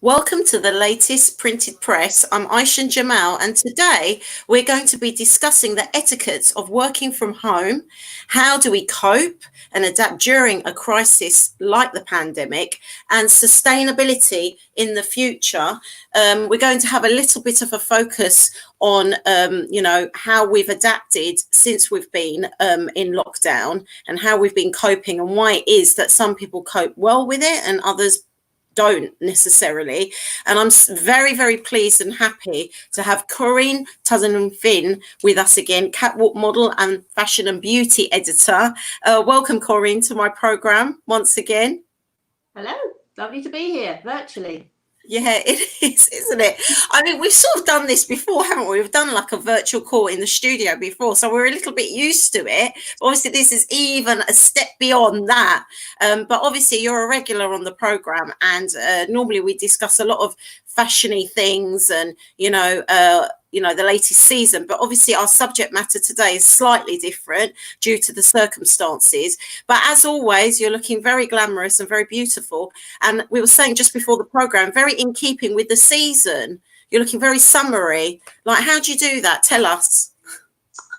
Welcome to the latest printed press. I'm Aishan Jamal, and today we're going to be discussing the etiquettes of working from home. How do we cope and adapt during a crisis like the pandemic, and sustainability in the future? We're going to have a little bit of a focus on, how we've adapted since we've been in lockdown and how we've been coping, and why it is that some people cope well with it and others don't necessarily. And I'm very, very pleased and happy to have Corinne Finn with us again, catwalk model and fashion and beauty editor. Welcome, Corinne, to my program once again. Hello, lovely to be here virtually. Yeah, it is, isn't it? I mean, we've sort of done this before, haven't we? We've done like a virtual call in the studio before, so we're a little bit used to it. Obviously, this is even a step beyond that. But obviously, you're a regular on the program, and normally we discuss a lot of fashiony things and the latest season. But obviously, our subject matter today is slightly different due to the circumstances. But as always, you're looking very glamorous and very beautiful. And we were saying just before the program, very in keeping with the season. You're looking very summery. Like, how do you do that? Tell us.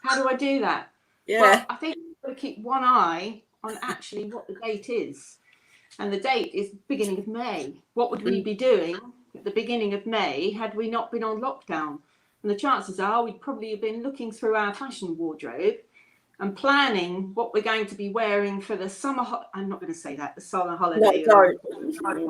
How do I do that? Yeah. Well, I think we've got to keep one eye on actually what the date is. And the date is beginning of May. What would we be doing at the beginning of May had we not been on lockdown? And the chances are we'd probably have been looking through our fashion wardrobe and planning what we're going to be wearing for the summer. I'm not going to say that, the summer holiday. No, we'd be planning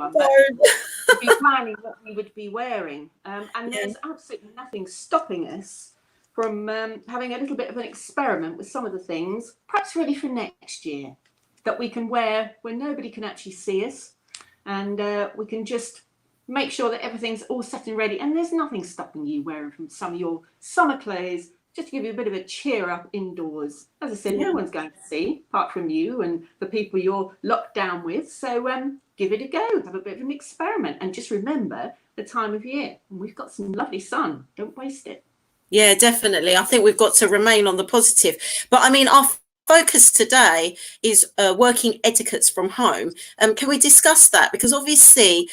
what we would be wearing. And there's absolutely nothing stopping us from having a little bit of an experiment with some of the things, perhaps ready for next year, that we can wear when nobody can actually see us. And we can just make sure that everything's all set and ready, and there's nothing stopping you wearing from some of your summer clothes, just to give you a bit of a cheer up indoors. As I said, no one's going to see apart from you and the people you're locked down with. So give it a go, have a bit of an experiment, and just remember the time of year. And we've got some lovely sun. Don't waste it. Yeah, definitely. I think we've got to remain on the positive. But I mean, our focus today is working etiquettes from home. Can we discuss that? Because obviously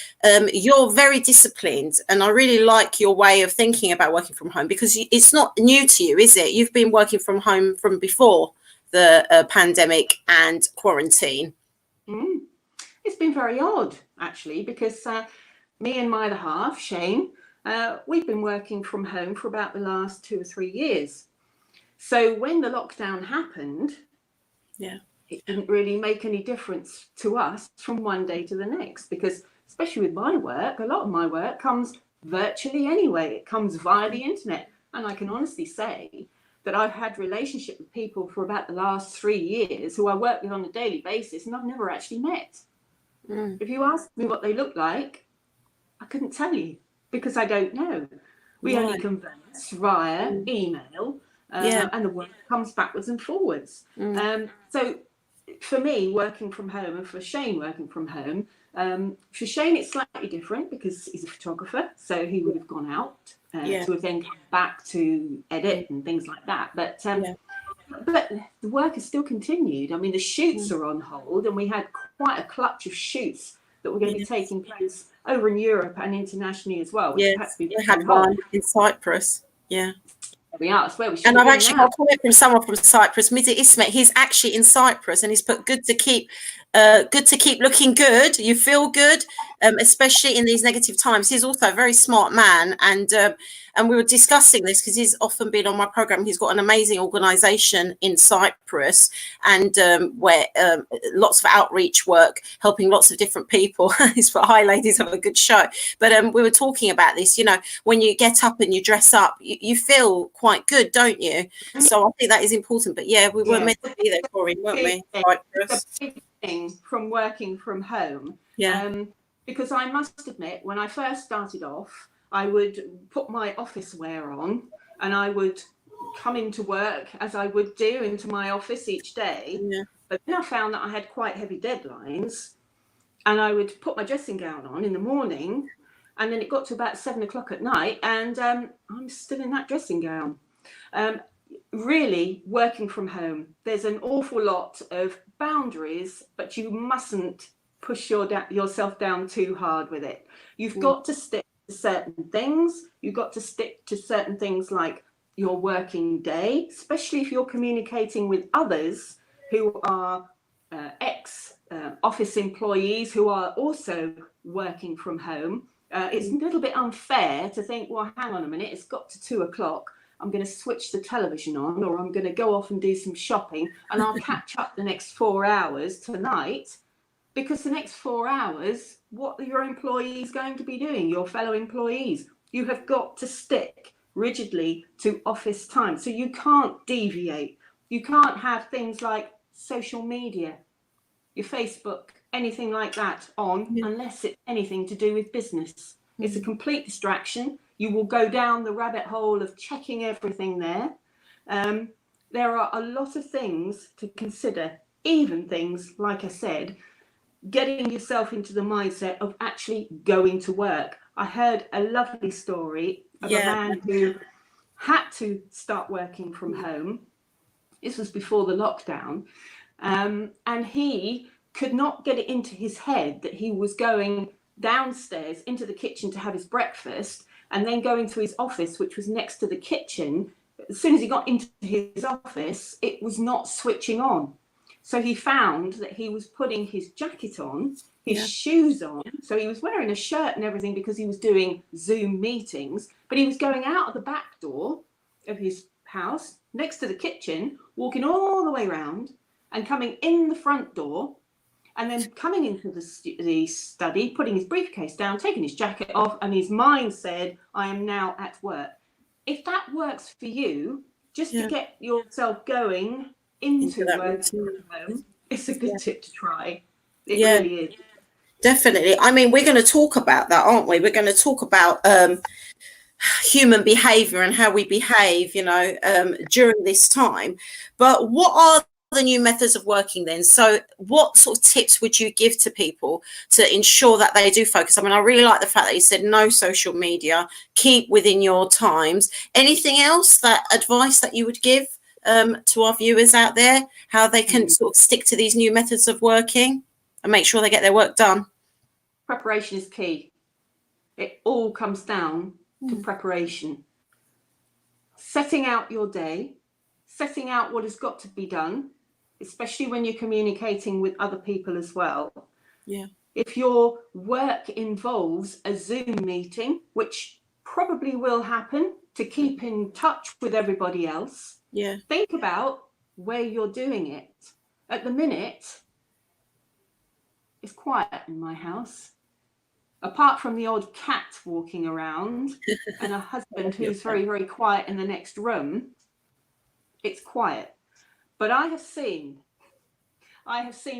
you're very disciplined, and I really like your way of thinking about working from home, because it's not new to you, is it? You've been working from home from before the pandemic and quarantine. It's been very odd, actually, because me and my other half, Shane, we've been working from home for about the last 2 or 3 years. So when the lockdown happened, it didn't really make any difference to us from one day to the next, because especially with my work, a lot of my work comes virtually anyway. It comes via the internet. And I can honestly say that I've had relationship with people for about the last 3 years who I work with on a daily basis, and I've never actually met. If you asked me what they look like, I couldn't tell you, because I don't know. We only converse via email. And the work comes backwards and forwards. So for me, working from home, and for Shane working from home, for Shane it's slightly different because he's a photographer, so he would have gone out to have then come back to edit and things like that. But the work has still continued. I mean, the shoots are on hold, and we had quite a clutch of shoots that were going to be taking place over in Europe and internationally as well. We had one in Cyprus. We are. That's where we should. And I've actually got a comment from someone from Cyprus, Mida Ismet. He's actually in Cyprus, and he's put good to keep looking good. You feel good, especially in these negative times. He's also a very smart man, and we were discussing this because he's often been on my program. He's got an amazing organisation in Cyprus, and where lots of outreach work, helping lots of different people. He's put, "Hi, ladies, have a good show." But we were talking about this. You know, when you get up and you dress up, you feel quite good, don't you? So I think that is important. But we were meant to be there, Corinne, weren't we? Cyprus. It's a big thing from working from home. Because I must admit, when I first started off, I would put my office wear on, and I would come into work as I would do into my office each day. But then I found that I had quite heavy deadlines, and I would put my dressing gown on in the morning, and then it got to about 7 o'clock at night, and I'm still in that dressing gown. Really, working from home, there's an awful lot of boundaries, but you mustn't push yourself down too hard with it. You've got to stick to certain things. You've got to stick to certain things like your working day, especially if you're communicating with others who are ex-office employees who are also working from home. It's a little bit unfair to think, well, hang on a minute, it's got to 2:00. I'm going to switch the television on, or I'm going to go off and do some shopping, and I'll catch up the next 4 hours tonight. Because the next 4 hours, what are your employees going to be doing, your fellow employees? You have got to stick rigidly to office time. So you can't deviate. You can't have things like social media, your Facebook, anything like that on, unless it's anything to do with business. It's a complete distraction. You will go down the rabbit hole of checking everything there. There are a lot of things to consider, even things, like I said, getting yourself into the mindset of actually going to work. I heard a lovely story of a man who had to start working from home. This was before the lockdown. And he could not get it into his head that he was going downstairs into the kitchen to have his breakfast and then going to his office, which was next to the kitchen. As soon as he got into his office, it was not switching on. So he found that he was putting his jacket on, his shoes on. So he was wearing a shirt and everything because he was doing Zoom meetings, but he was going out of the back door of his house next to the kitchen, walking all the way around and coming in the front door, and then coming into the study, putting his briefcase down, taking his jacket off, and his mind said, I am now at work. If that works for you, just to get yourself going into work from home, it's a good tip to try. It really is. Definitely. I mean, we're going to talk about that, aren't we? We're going to talk about human behavior and how we behave, during this time. But what are the new methods of working then? So what sort of tips would you give to people to ensure that they do focus? I mean, I really like the fact that you said no social media, keep within your times. Anything else, that advice that you would give to our viewers out there, how they can sort of stick to these new methods of working and make sure they get their work done? Preparation is key. It all comes down to preparation. Setting out your day, setting out what has got to be done, especially when you're communicating with other people as well. Yeah. If your work involves a Zoom meeting, which probably will happen to keep in touch with everybody else, think about where you're doing it. At the minute, it's quiet in my house. Apart from the odd cat walking around and a husband who's very, very quiet in the next room, it's quiet. But I have seen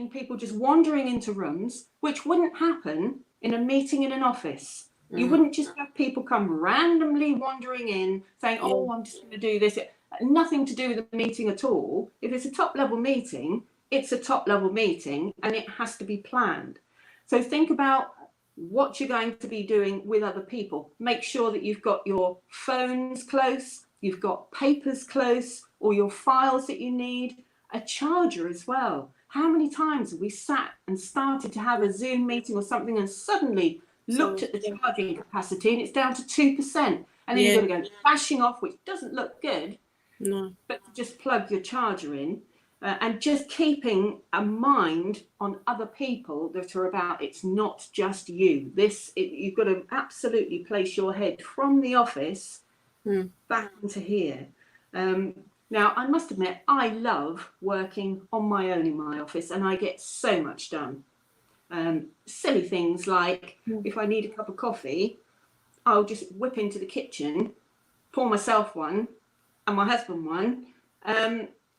people just wandering into rooms, which wouldn't happen in a meeting in an office. You wouldn't just have people come randomly wandering in saying, oh, I'm just going to do this. Nothing to do with the meeting at all. If it's a top level meeting, it's a top level meeting and it has to be planned. So think about what you're going to be doing with other people. Make sure that you've got your phones close, you've got papers close, or your files that you need, a charger as well. How many times have we sat and started to have a Zoom meeting or something and suddenly looked at the charging capacity and it's down to 2%, and then you've got to go flashing off, which doesn't look good. No. But just plug your charger in. And just keeping a mind on other people that are about, it's not just you. You've got to absolutely place your head from the office back into here. Now, I must admit, I love working on my own in my office and I get so much done. Silly things like if I need a cup of coffee, I'll just whip into the kitchen, pour myself one and my husband one,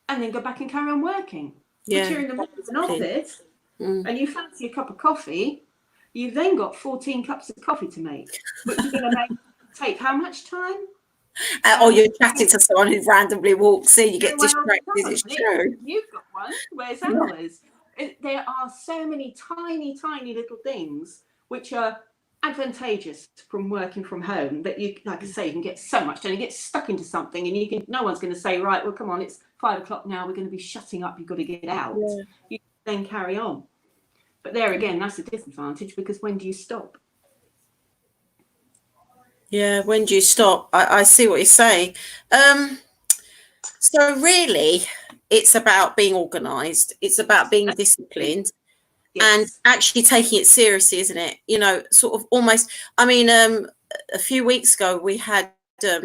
and then go back and carry on working. If you're in the middle of an office and you fancy a cup of coffee, you've then got 14 cups of coffee to make, which is going to take how much time? Or you're chatting to someone who randomly walks in, you get distracted. It's true. You've got one. Where's ours? There are so many tiny, tiny little things which are advantageous from working from home that you, like I say, you can get so much done. You get stuck into something and no one's going to say, right, well, come on, it's 5 o'clock now, we're going to be shutting up, you've got to get out. You then carry on. But there again, that's a disadvantage, because when do you stop? Yeah, when do you stop? I see what you're saying. So really, it's about being organised. It's about being disciplined and Yes. actually taking it seriously, isn't it? You know, sort of almost. I mean, a few weeks ago we had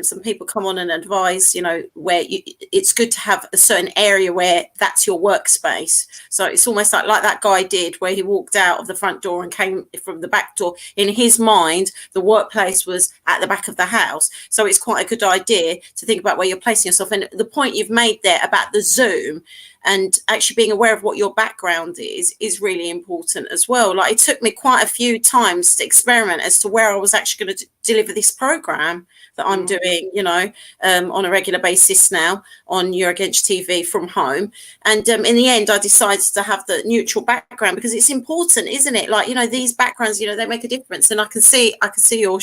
some people come on and advise, you know, where it's good to have a certain area where that's your workspace. So it's almost like that guy did, where he walked out of the front door and came from the back door. In his mind, the workplace was at the back of the house. So it's quite a good idea to think about where you're placing yourself. And the point you've made there about the Zoom and actually being aware of what your background is really important as well. Like, it took me quite a few times to experiment as to where I was actually going to deliver this program that I'm doing, you know, on a regular basis now on You're Against TV from home. And in the end, I decided to have the neutral background, because it's important, isn't it? Like, you know, these backgrounds, you know, they make a difference. And I can see your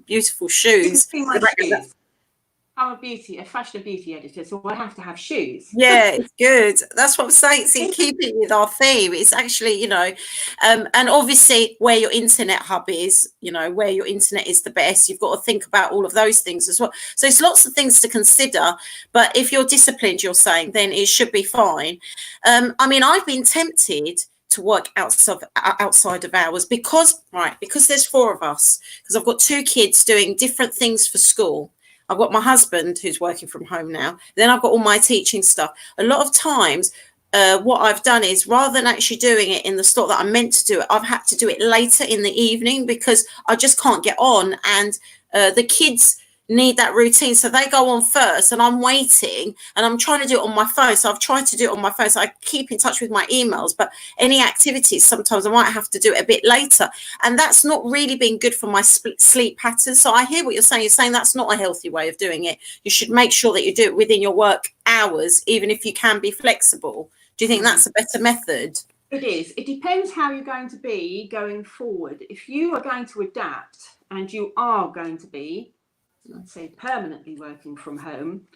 beautiful You can shoes. see my shoes. I'm a fashion and beauty editor, so I have to have shoes. Yeah, it's good. That's what I'm saying. See, keeping with our theme, it's actually, you know, and obviously where your internet hub is, you know, where your internet is the best. You've got to think about all of those things as well. So it's lots of things to consider. But if you're disciplined, you're saying, then it should be fine. I mean, I've been tempted to work outside of hours because there's four of us, because I've got two kids doing different things for school. I've got my husband who's working from home now. Then I've got all my teaching stuff. A lot of times, what I've done is, rather than actually doing it in the slot that I'm meant to do it, I've had to do it later in the evening because I just can't get on. And the kids need that routine. So they go on first and I'm waiting and I'm trying to do it on my phone. So I've tried to do it on my phone. So I keep in touch with my emails, but any activities, sometimes I might have to do it a bit later. And that's not really been good for my sleep pattern. So I hear what you're saying. You're saying that's not a healthy way of doing it. You should make sure that you do it within your work hours, even if you can be flexible. Do you think that's a better method? It is. It depends how you're going to be going forward. If you are going to adapt and you are going to be, let's say, permanently working from home,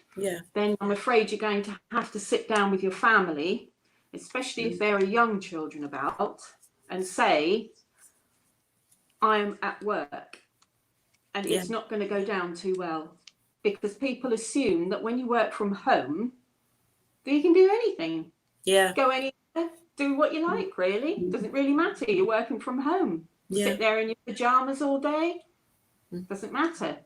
then I'm afraid you're going to have to sit down with your family, especially if there are young children about, and say, I'm at work. And it's not going to go down too well, because people assume that when you work from home, that you can do anything. Go anywhere, do what you like, really. Doesn't really matter. You're working from home. Sit there in your pajamas all day. Doesn't matter.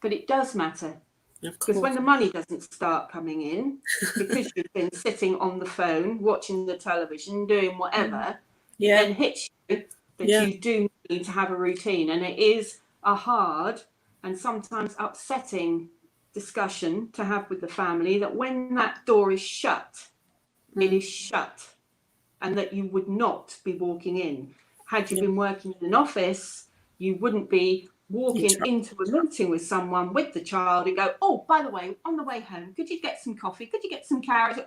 But it does matter. Because when the money doesn't start coming in, because you've been sitting on the phone, watching the television, doing whatever, it then hits you that you do need to have a routine. And it is a hard and sometimes upsetting discussion to have with the family, that when that door is shut, it is shut, and that you would not be walking in. Had you been working in an office, you wouldn't be walking into a meeting with someone with the child and go, oh, by the way, on the way home, could you get some coffee? Could you get some carrots?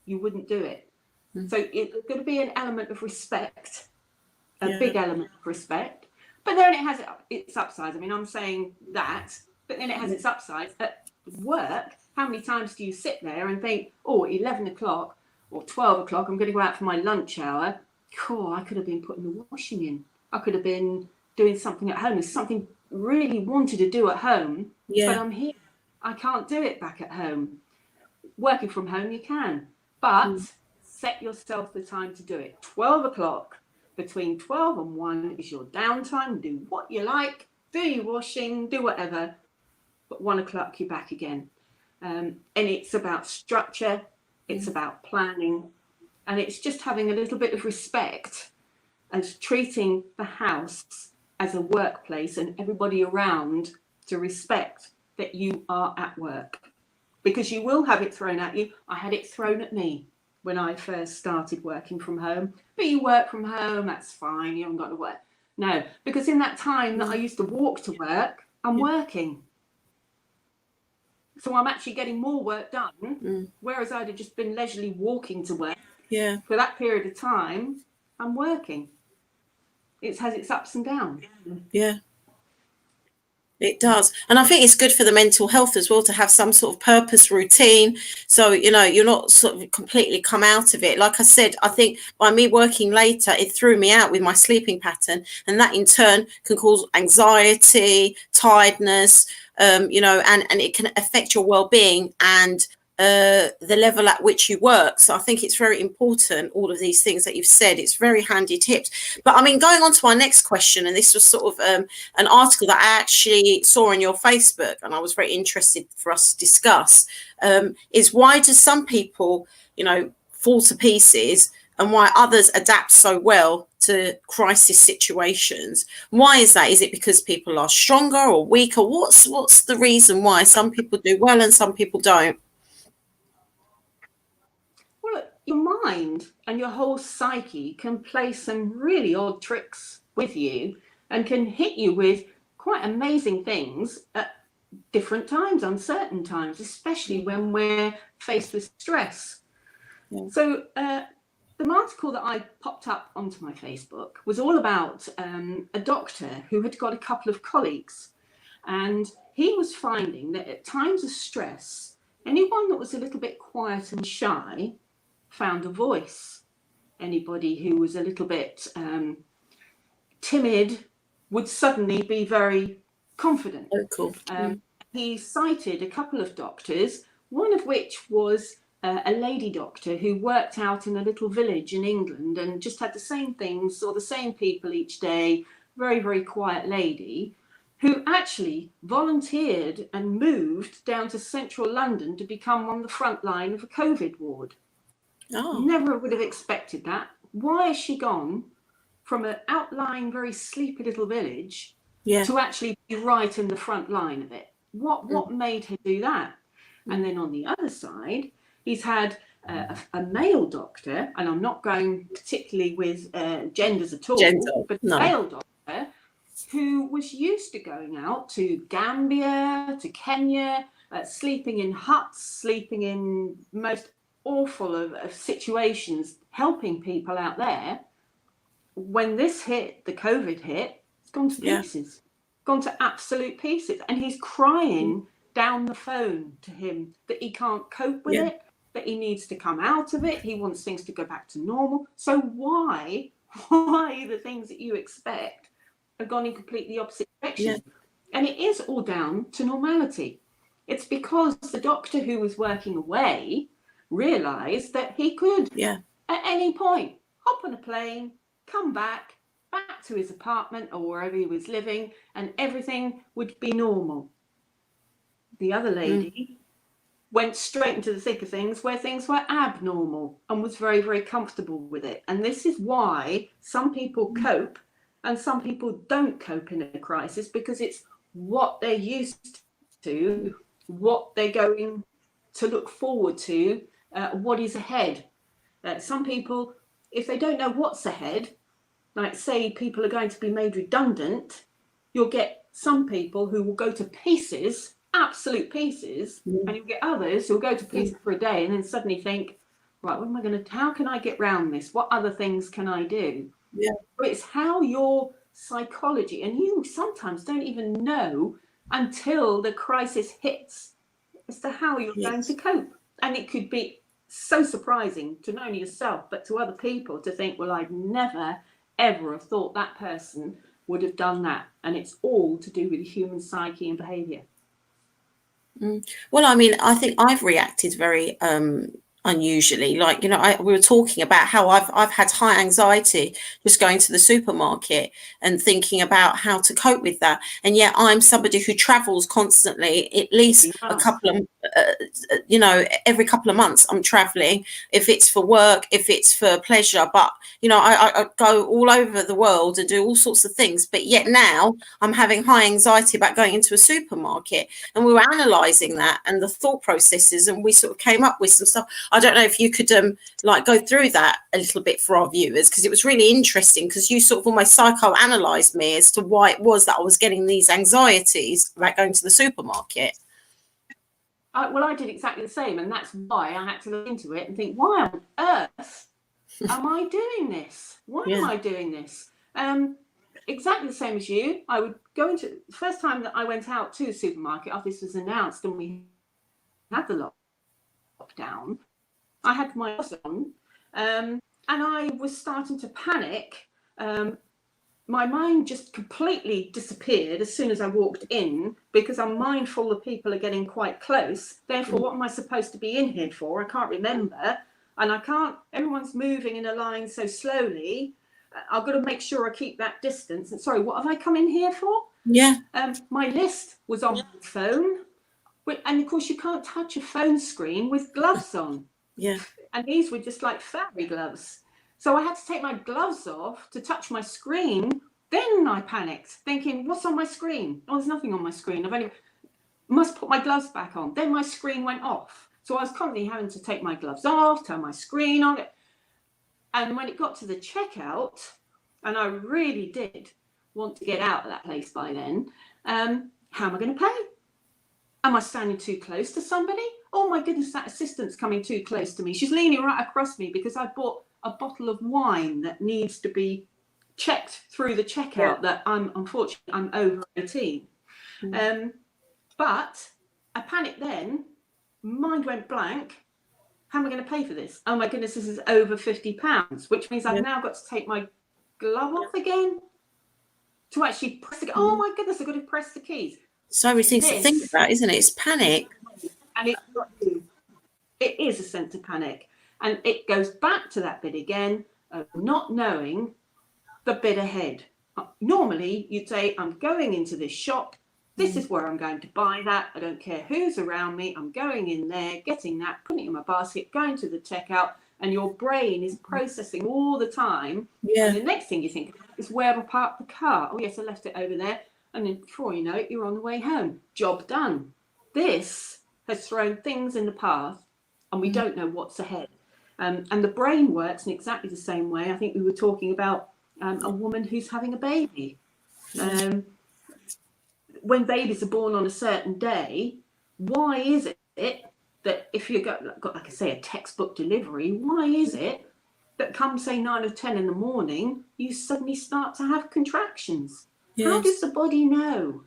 You wouldn't do it. So it's going to be an element of respect, a big element of respect. But then it has its upsides. I mean, I'm saying that, but then it has its upsides. At work, how many times do you sit there and think, oh, 11 o'clock or 12 o'clock, I'm going to go out for my lunch hour. Cool, I could have been putting the washing in. I could have been doing something at home. It's something really wanted to do at home, but I'm here. I can't do it back at home. Working from home, you can, but set yourself the time to do it. 12 o'clock, between 12 and 1 is your downtime. Do what you like, do your washing, do whatever, but 1 o'clock you're back again. And it's about structure, it's about planning, and it's just having a little bit of respect and treating the house as a workplace and everybody around to respect that you are at work, because you will have it thrown at you. I had it thrown at me when I first started working from home. But you work from home, that's fine, you haven't got to work. No, because in that time that I used to walk to work, I'm working. So I'm actually getting more work done, whereas I'd have just been leisurely walking to work. For that period of time, I'm working. It has its ups and downs. It does. And I think it's good for the mental health as well to have some sort of purpose routine. So, you're not sort of completely come out of it. Like I said, I think by me working later, it threw me out with my sleeping pattern. And that in turn can cause anxiety, tiredness, and it can affect your well-being and the level at which you work. So I think it's very important, all of these things that you've said. It's very handy tips. But I mean, going on to our next question, and this was sort of an article that I actually saw on your Facebook, and I was very interested for us to discuss, is why do some people, fall to pieces and why others adapt so well to crisis situations? Why is that? Is it because people are stronger or weaker? What's the reason why some people do well and some people don't? Well, your mind and your whole psyche can play some really odd tricks with you and can hit you with quite amazing things at different times, uncertain times, especially when we're faced with stress. Yeah. So the article that I popped up onto my Facebook was all about a doctor who had got a couple of colleagues, and he was finding that at times of stress, anyone that was a little bit quiet and shy found a voice. Anybody who was a little bit timid would suddenly be very confident. Oh, cool. He cited a couple of doctors, one of which was a lady doctor who worked out in a little village in England and just had the same things, saw the same people each day, very, very quiet lady, who actually volunteered and moved down to central London to become on the front line of a COVID ward. Oh. Never would have expected that. Why has she gone from an outlying, very sleepy little village to actually be right in the front line of it? What made her do that? And then on the other side, he's had a male doctor, and I'm not going particularly with genders at all, but a male doctor who was used to going out to Gambia, to Kenya, sleeping in huts, sleeping in most awful of situations, helping people out there. When this hit, the COVID hit, it's gone to pieces, gone to absolute pieces. And he's crying down the phone to him that he can't cope with it, that he needs to come out of it. He wants things to go back to normal. So why the things that you expect are gone in completely opposite direction? And it is all down to normality. It's because the doctor who was working away realised that he could, at any point, hop on a plane, come back to his apartment or wherever he was living, and everything would be normal. The other lady went straight into the thick of things where things were abnormal and was very, very comfortable with it. And this is why some people cope and some people don't cope in a crisis, because it's what they're used to, what they're going to look forward to, what is ahead. Some people, if they don't know what's ahead, like say people are going to be made redundant, you'll get some people who will go to pieces, absolute pieces, and you'll get others who'll go to pieces for a day and then suddenly think, right, how can I get round this? What other things can I do? But it's how your psychology, and you sometimes don't even know until the crisis hits as to how you're going to cope. And it could be so surprising to not only yourself, but to other people to think, well, I'd never, ever have thought that person would have done that. And it's all to do with the human psyche and behaviour. Well, I mean, I think I've reacted very unusually. Like, we were talking about how I've had high anxiety just going to the supermarket and thinking about how to cope with that. And yet I'm somebody who travels constantly, at least a couple of, every couple of months I'm traveling, if it's for work, if it's for pleasure. But, I go all over the world and do all sorts of things. But yet now I'm having high anxiety about going into a supermarket. And we were analysing that and the thought processes, and we sort of came up with some stuff. I don't know if you could go through that a little bit for our viewers, because it was really interesting, because you sort of almost psychoanalyzed me as to why it was that I was getting these anxieties about going to the supermarket. Well, I did exactly the same, and that's why I had to look into it and think, why on earth am I doing this? Why am I doing this? exactly the same as you. I would go into the first time that I went out to the supermarket after this was announced and we had the lockdown. I had my gloves on, and I was starting to panic. My mind just completely disappeared as soon as I walked in because I'm mindful that people are getting quite close. Therefore, what am I supposed to be in here for? I can't remember. And I can't, everyone's moving in a line so slowly. I've got to make sure I keep that distance. And sorry, what have I come in here for? Yeah. My list was on my phone. And of course, you can't touch a phone screen with gloves on. Yeah. And these were just like fairy gloves. So I had to take my gloves off to touch my screen. Then I panicked, thinking, what's on my screen? Oh, there's nothing on my screen. I've only must put my gloves back on. Then my screen went off. So I was constantly having to take my gloves off, turn my screen on. And when it got to the checkout, and I really did want to get out of that place by then, how am I going to pay? Am I standing too close to somebody? Oh my goodness, that assistant's coming too close to me. She's leaning right across me because I bought a bottle of wine that needs to be checked through the checkout that unfortunately I'm over 18. But I panicked then, mind went blank. How am I going to pay for this? Oh my goodness, this is over £50, which means I've now got to take my glove off again to actually press the, oh my goodness, I've got to press the keys. So many things to think about, isn't it? It's panic. And it is a sense of panic. And it goes back to that bit again of not knowing the bit ahead. Normally, you'd say, I'm going into this shop. This is where I'm going to buy that. I don't care who's around me. I'm going in there, getting that, putting it in my basket, going to the checkout, and your brain is processing all the time. Yeah. And the next thing you think is, where have I parked the car? Oh, yes, I left it over there. And then before you know it, you're on the way home. Job done. This has thrown things in the path, and we don't know what's ahead. And the brain works in exactly the same way. I think we were talking about a woman who's having a baby. When babies are born on a certain day, why is it that if you've got, like I say, a textbook delivery, why is it that come, say, 9 or 10 in the morning, you suddenly start to have contractions? Yes. How does the body know?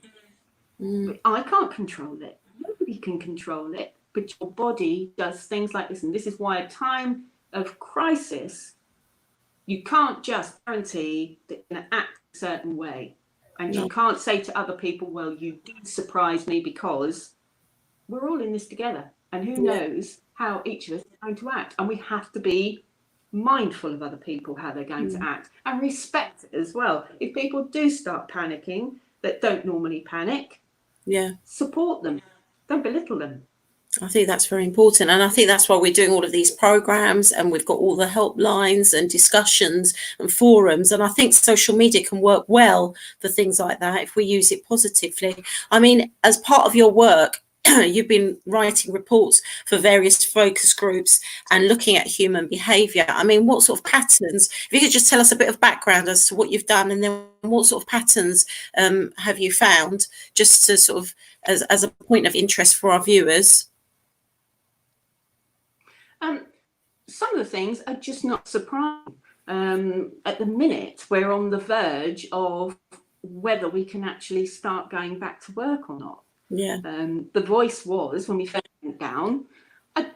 I can't control it. Nobody can control it. But your body does things like this. And this is why a time of crisis, you can't just guarantee that you're going to act a certain way. And you can't say to other people, well, you did surprise me, because we're all in this together. And who knows how each of us is going to act. And we have to be mindful of other people, how they're going to act, and respect it as well. If people do start panicking that don't normally panic, support them. Don't belittle them. I think that's very important. And I think that's why we're doing all of these programs, and we've got all the helplines and discussions and forums. And I think social media can work well for things like that if we use it positively. I mean, as part of your work, you've been writing reports for various focus groups and looking at human behaviour. I mean, what sort of patterns, if you could just tell us a bit of background as to what you've done, and then what sort of patterns have you found, just to sort of as a point of interest for our viewers? Some of the things are just not surprising. At the minute, we're on the verge of whether we can actually start going back to work or not. The voice was, when we first went down, I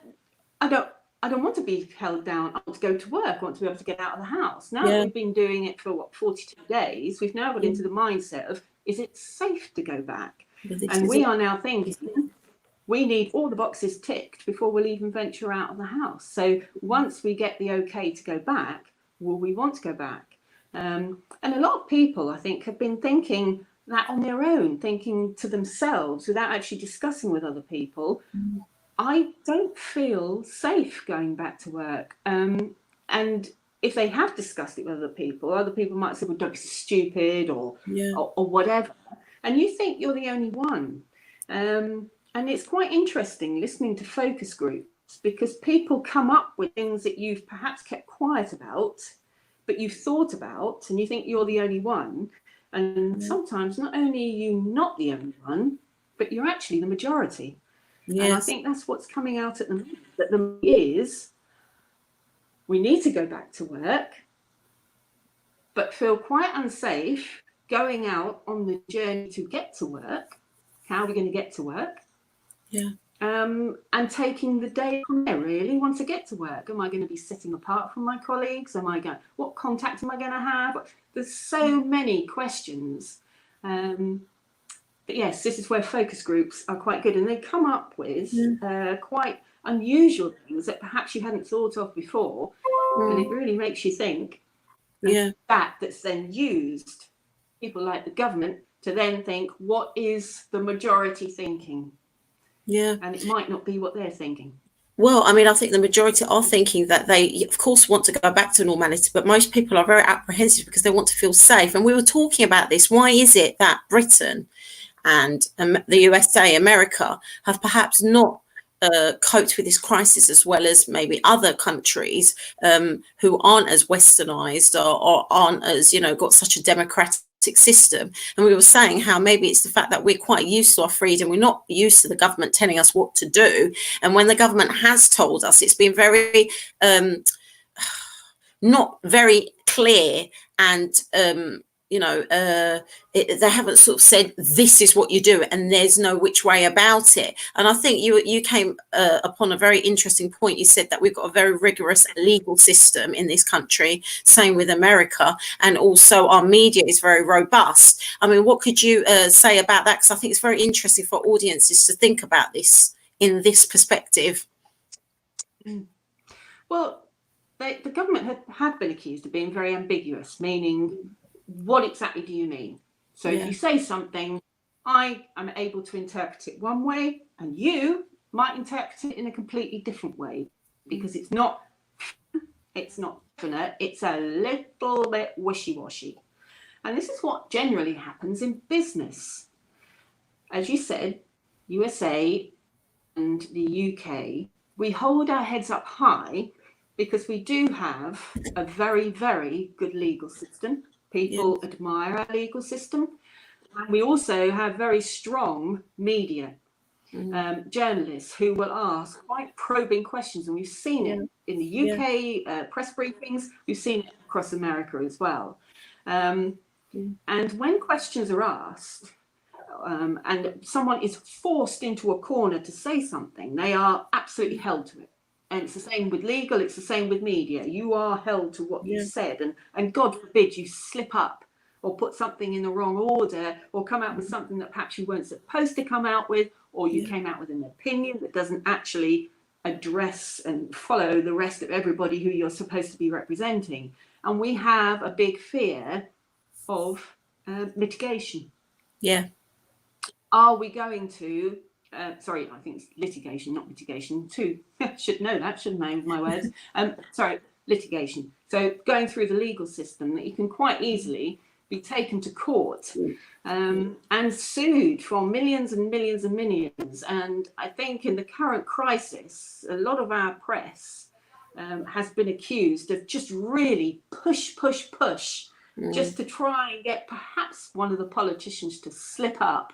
don't want to be held down. I want to go to work. I want to be able to get out of the house. Now that we've been doing it for 42 days, we've now got into the mindset of, is it safe to go back? And we are now thinking, we need all the boxes ticked before we'll even venture out of the house. So once we get the okay to go back, will we want to go back? And a lot of people, I think, have been thinking that on their own, thinking to themselves without actually discussing with other people. I don't feel safe going back to work. And if they have discussed it with other people might say, well, don't be stupid or whatever. And you think you're the only one. And it's quite interesting listening to focus groups, because people come up with things that you've perhaps kept quiet about, but you've thought about, and you think you're the only one. And sometimes not only are you not the only one, but you're actually the majority. And I think that's what's coming out at the moment, that the is we need to go back to work, but feel quite unsafe going out on the journey to get to work. How are we going to get to work? Yeah. And taking the day from there, really, once I get to work. Am I going to be sitting apart from my colleagues? What contact am I going to have? There's so many questions. But yes, this is where focus groups are quite good, and they come up with quite unusual things that perhaps you hadn't thought of before, and it really makes you think. Yeah. That's then used, people like the government, to then think, what is the majority thinking? Yeah. And it might not be what they're thinking. Well, I mean, I think the majority are thinking that they, of course, want to go back to normality, but most people are very apprehensive because they want to feel safe. And we were talking about this. Why is it that Britain and the USA, America, have perhaps not coped with this crisis as well as maybe other countries who aren't as westernized or aren't as, got such a democratic system? And we were saying how maybe it's the fact that we're quite used to our freedom. We're not used to the government telling us what to do. And when the government has told us, it's been very not very clear, and they haven't sort of said this is what you do, and there's no which way about it. And I think you came upon a very interesting point. You said that we've got a very rigorous legal system in this country, same with America, and also our media is very robust. I mean, what could you say about that? Because I think it's very interesting for audiences to think about this in this perspective. Well, the government had been accused of being very ambiguous, meaning, what exactly do you mean? So if you say something, I am able to interpret it one way, and you might interpret it in a completely different way, because it's not definite, it's a little bit wishy-washy. And this is what generally happens in business. As you said, USA and the UK, we hold our heads up high because we do have a very, very good legal system. People admire our legal system. And we also have very strong media, journalists who will ask quite probing questions. And we've seen it in the UK press briefings. We've seen it across America as well. And when questions are asked, and someone is forced into a corner to say something, they are absolutely held to it. And it's the same with legal, it's the same with media. You are held to what you said, and God forbid you slip up or put something in the wrong order, or come out with something that perhaps you weren't supposed to come out with, or you came out with an opinion that doesn't actually address and follow the rest of everybody who you're supposed to be representing. And we have a big fear of litigation. Yeah. Are we going to, sorry, I think it's litigation, not litigation, too. Should know that, shouldn't I, with my words? Sorry, litigation. So going through the legal system, that you can quite easily be taken to court and sued for millions and millions and millions. And I think in the current crisis, a lot of our press has been accused of just really push, just to try and get perhaps one of the politicians to slip up.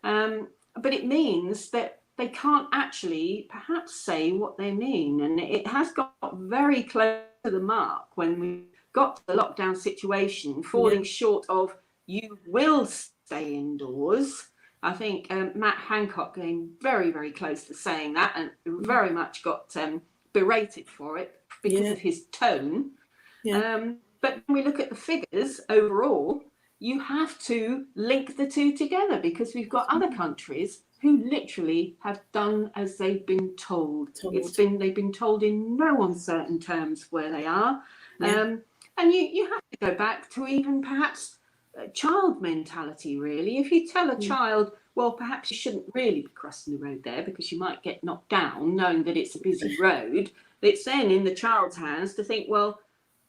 But it means that they can't actually perhaps say what they mean. And it has got very close to the mark when we got to the lockdown situation, falling short of you will stay indoors. I think Matt Hancock came very, very close to saying that, and very much got berated for it because of his tone. But when we look at the figures overall, you have to link the two together, because we've got other countries who literally have done as they've been told. They've been told in no uncertain terms where they are. And you have to go back to even perhaps child mentality, really. If you tell a child, well, perhaps you shouldn't really be crossing the road there because you might get knocked down, knowing that it's a busy road, it's then in the child's hands to think, well,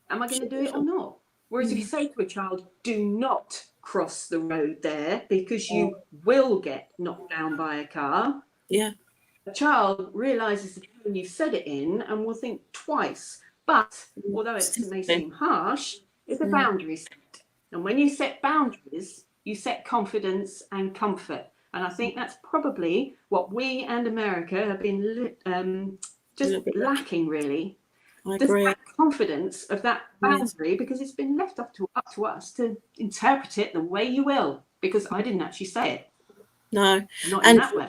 am I going to do it or not? Whereas if you say to a child, do not cross the road there because you will get knocked down by a car. The child realises the tone you've said it in and will think twice. But although it may seem harsh, it's a boundary set. And when you set boundaries, you set confidence and comfort. And I think that's probably what we and America have been just lacking, really. I Does agree. that confidence of that Yes. boundary, because it's been left up to us to interpret it the way you will, because I didn't actually say it, No. not in And that way.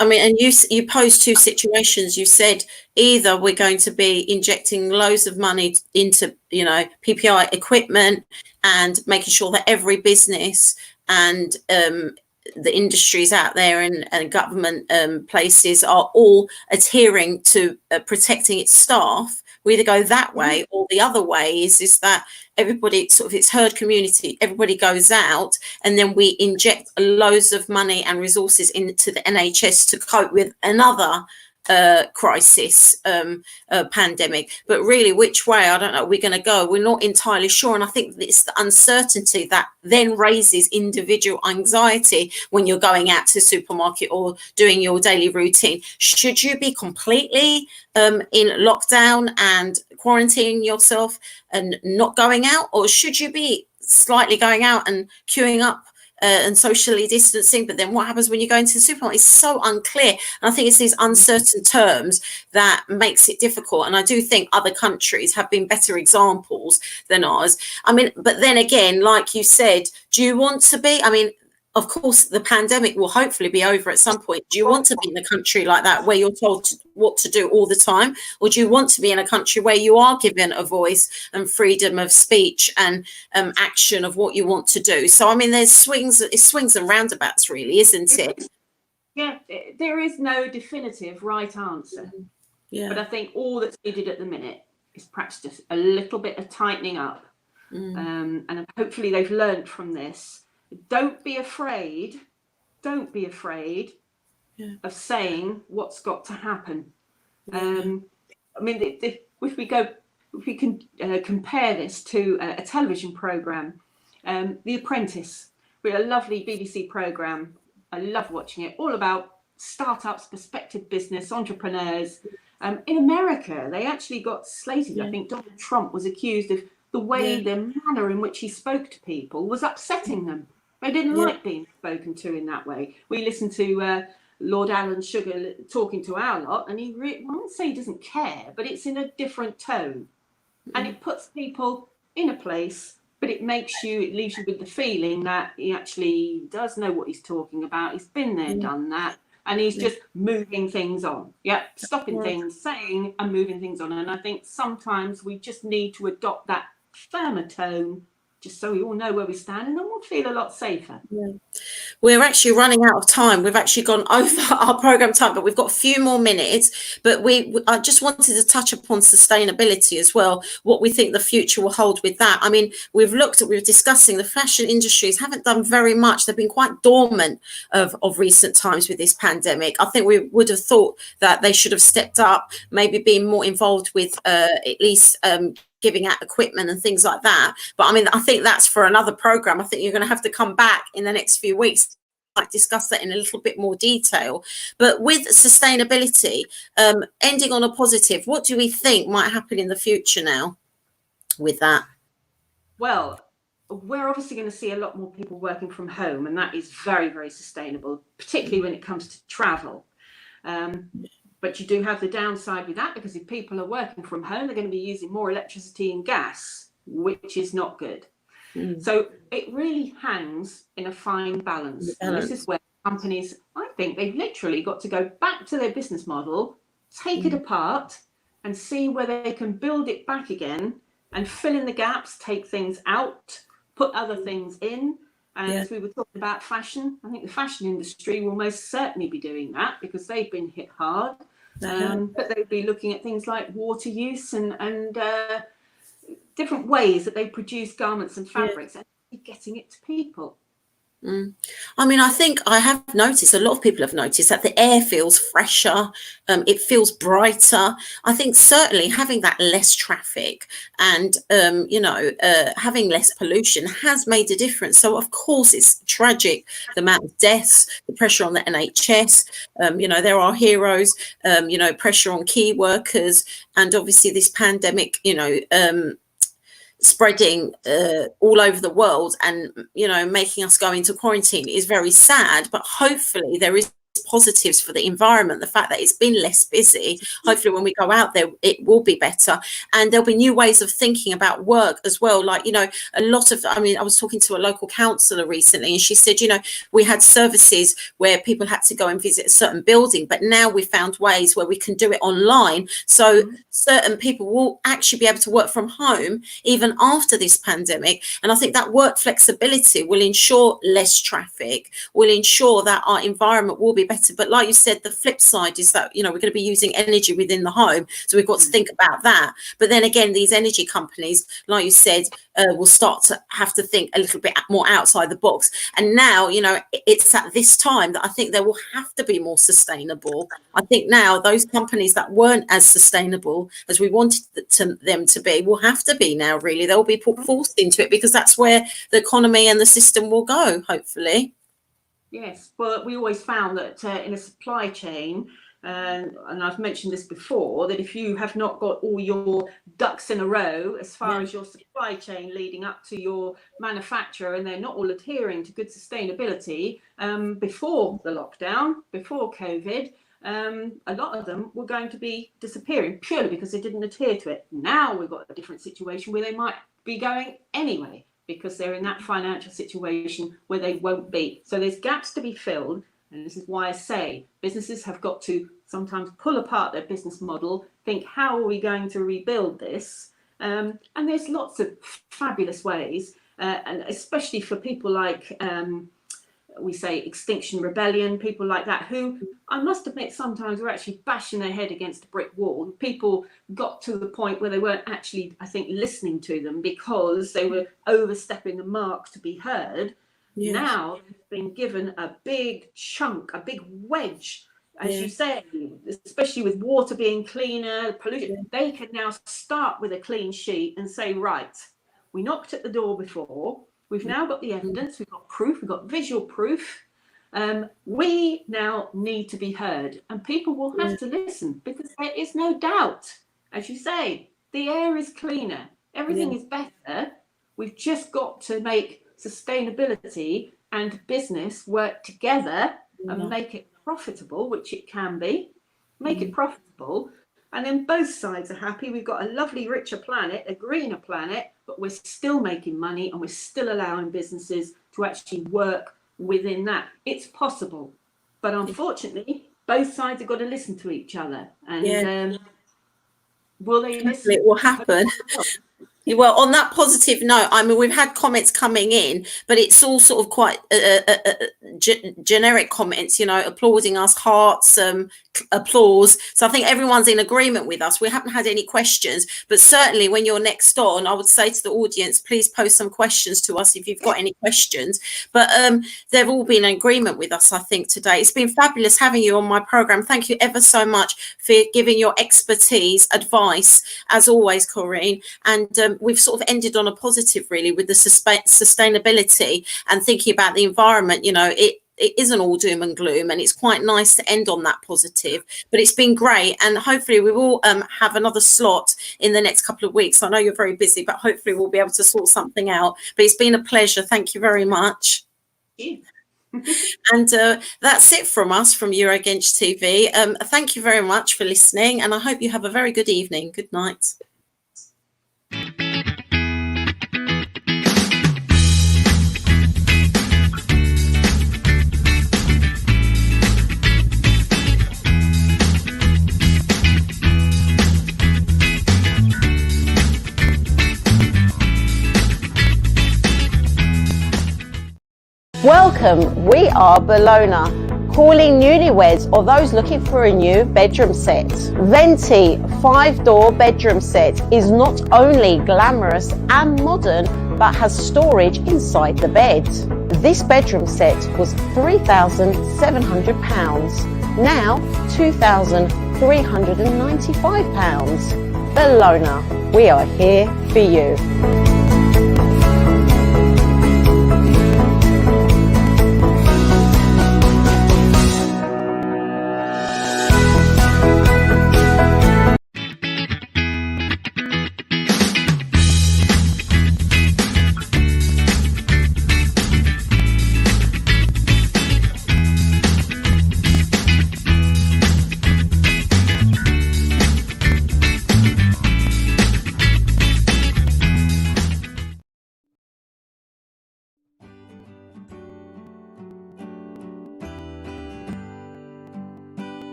I mean, and you posed two situations. You said either we're going to be injecting loads of money into, PPI equipment and making sure that every business and the industries out there and government places are all adhering to protecting its staff. We either go that Mhm. way, or the other way is that everybody sort of, it's herd community. Everybody goes out, and then we inject loads of money and resources into the NHS to cope with another crisis, pandemic. But really, which way, I don't know, we're going to go. We're not entirely sure. And I think it's the uncertainty that then raises individual anxiety when you're going out to the supermarket or doing your daily routine. Should you be completely in lockdown and quarantining yourself and not going out, or should you be slightly going out and queuing up and socially distancing? But then what happens when you go into the supermarket? It's so unclear. And I think it's these uncertain terms that makes it difficult. And I do think other countries have been better examples than ours. I mean, but then again, like you said, do you want to be? I mean, of course, the pandemic will hopefully be over at some point. Do you want to be in a country like that where you're told what to do all the time? Or do you want to be in a country where you are given a voice and freedom of speech and action of what you want to do? So, I mean, there's swings and roundabouts, really, isn't it? Yeah, there is no definitive right answer. Yeah. But I think all that's needed at the minute is perhaps just a little bit of tightening up. And hopefully they've learned from this. Don't be afraid of saying what's got to happen. I mean, if we can compare this to a television program, The Apprentice, a lovely BBC program. I love watching it, all about startups, prospective business, entrepreneurs. In America, they actually got slated. I think Donald Trump was accused of the way, the manner in which he spoke to people was upsetting them. They didn't like being spoken to in that way. We listened to Lord Alan Sugar talking to our lot, and I won't say he doesn't care, but it's in a different tone. And it puts people in a place, but it leaves you with the feeling that he actually does know what he's talking about. He's been there, done that. And he's just moving things on. Stopping things, saying and moving things on. And I think sometimes we just need to adopt that firmer tone, just so we all know where we stand, and then we'll feel a lot safer. We're actually running out of time. We've actually gone over our program time, but we've got a few more minutes. But I just wanted to touch upon sustainability as well, what we think the future will hold with that. I mean, we're discussing the fashion industries haven't done very much. They've been quite dormant of recent times with this pandemic. I think we would have thought that they should have stepped up, maybe been more involved with at least giving out equipment and things like that. But I mean, I think that's for another program. I think you're going to have to come back in the next few weeks, like discuss that in a little bit more detail. But with sustainability, ending on a positive, what do we think might happen in the future now with that? Well, we're obviously going to see a lot more people working from home, and that is very, very sustainable, particularly when it comes to travel. But you do have the downside with that, because if people are working from home, they're going to be using more electricity and gas, which is not good. So it really hangs in a fine balance. And this is where companies, I think they've literally got to go back to their business model, take it apart, and see where they can build it back again and fill in the gaps, take things out, put other things in. And as we were talking about fashion, I think the fashion industry will most certainly be doing that, because they've been hit hard. But they'd be looking at things like water use and different ways that they produce garments and fabrics, and getting it to people. I mean, I think I have noticed, a lot of people have noticed, that the air feels fresher, it feels brighter. I think certainly having that less traffic and, having less pollution has made a difference. So, of course, it's tragic, the amount of deaths, the pressure on the NHS, there are heroes, pressure on key workers, and obviously this pandemic, spreading all over the world and making us go into quarantine is very sad, but hopefully there is positives for the environment, the fact that it's been less busy. Hopefully when we go out there, it will be better. And there'll be new ways of thinking about work as well. Like, you know, a lot of, I mean, I was talking to a local councillor recently, and she said, you know, we had services where people had to go and visit a certain building, but now we found ways where we can do it online. So certain people will actually be able to work from home even after this pandemic. And I think that work flexibility will ensure less traffic, will ensure that our environment will be better. But like you said, the flip side is that, you know, we're going to be using energy within the home. So we've got to think about that. But then again, these energy companies, like you said, will start to have to think a little bit more outside the box. And now, you know, it's at this time that I think they will have to be more sustainable. I think now those companies that weren't as sustainable as we wanted them to be will have to be now, really. They'll be forced into it, because that's where the economy and the system will go, hopefully. Yes, but we always found that in a supply chain, and I've mentioned this before, that if you have not got all your ducks in a row as far as your supply chain leading up to your manufacturer, and they're not all adhering to good sustainability, before the lockdown, before COVID, a lot of them were going to be disappearing purely because they didn't adhere to it. Now we've got a different situation where they might be going anyway, because they're in that financial situation where they won't be. So there's gaps to be filled. And this is why I say businesses have got to sometimes pull apart their business model, think, how are we going to rebuild this? And there's lots of fabulous ways, and especially for people like, we say Extinction Rebellion, people like that, who I must admit sometimes were actually bashing their head against a brick wall. People got to the point where they weren't actually, I think, listening to them because they were overstepping the mark to be heard. Yes. Now they've been given a big chunk, a big wedge, as you say, especially with water being cleaner, pollution. They can now start with a clean sheet and say, right, we knocked at the door before. We've now got the evidence, we've got proof, we've got visual proof. We now need to be heard, and people will have to listen, because there is no doubt, as you say, the air is cleaner, everything is better. We've just got to make sustainability and business work together and make it profitable, which it can be, make it profitable. And then both sides are happy. We've got a lovely, richer planet, a greener planet, but we're still making money and we're still allowing businesses to actually work within that. It's possible. But unfortunately, both sides have got to listen to each other. And will they listen? It will happen. Well, on that positive note, I mean, we've had comments coming in, but it's all sort of quite generic comments, you know, applauding us, hearts, applause. So I think everyone's in agreement with us. We haven't had any questions, but certainly when you're next on, I would say to the audience, please post some questions to us if you've got any questions. But they've all been in agreement with us, I think, today. It's been fabulous having you on my program. Thank you ever so much for giving your expertise, advice, as always, Corinne. And we've sort of ended on a positive, really, with the sustainability and thinking about the environment. You know, it isn't all doom and gloom, and it's quite nice to end on that positive. But it's been great, and hopefully we will have another slot in the next couple of weeks. I know you're very busy, but hopefully we'll be able to sort something out. But it's been a pleasure. Thank you very much. And that's it from us from Eurogenge TV. Thank you very much for listening, and I hope you have a very good evening. Good night. Welcome, we are Bologna, calling newlyweds or those looking for a new bedroom set. Venti 5-door bedroom set is not only glamorous and modern, but has storage inside the bed. This bedroom set was £3,700, now £2,395. Bologna, we are here for you.